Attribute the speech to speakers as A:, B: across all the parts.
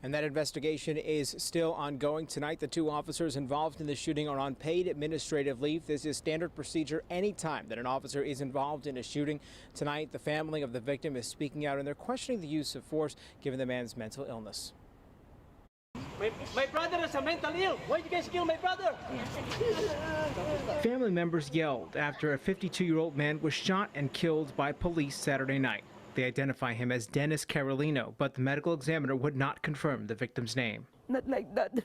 A: And that investigation is still ongoing. Tonight, the two officers involved in the shooting are on paid administrative leave. This is standard procedure anytime that an officer is involved in a shooting. Tonight, the family of the victim is speaking out and they're questioning the use of force given the man's mental illness.
B: My brother is a mental ill. Why did you guys kill my brother?
A: Family members yelled after a 52-year-old man was shot and killed by police Saturday night. They identify him as Dennis Carolino, but the medical examiner would not confirm the victim's name.
C: Not like that.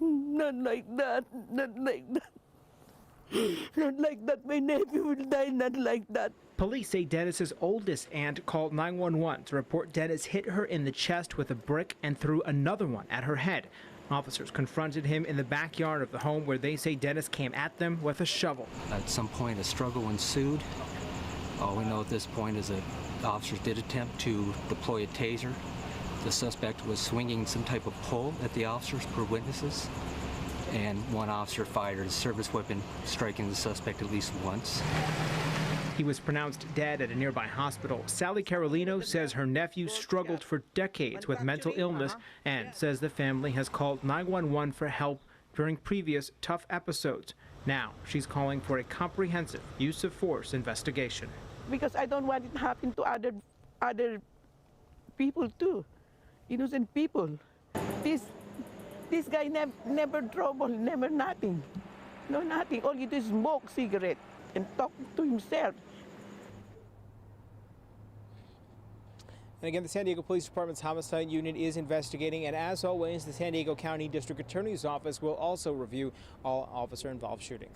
C: Not like that. Not like that. Not like that. My nephew will die. Not like that.
A: Police say Dennis's oldest aunt called 911 to report Dennis hit her in the chest with a brick and threw another one at her head. Officers confronted him in the backyard of the home where they say Dennis came at them with a shovel.
D: At some point, a struggle ensued. All we know at this point is that officers did attempt to deploy a taser. The suspect was swinging some type of pole at the officers per witnesses, and one officer fired a service weapon, striking the suspect at least once.
A: He was pronounced dead at a nearby hospital. Sally Carolino says her nephew struggled for decades with mental illness and says the family has called 911 for help during previous tough episodes. Now she's calling for a comprehensive use of force investigation.
C: Because I don't want it to happen to other people too, innocent people. This guy never trouble, never nothing, no nothing. All he do is smoke cigarette and talk to himself.
A: And again, the San Diego Police Department's homicide unit is investigating, and as always, the San Diego County District Attorney's Office will also review all officer-involved shootings.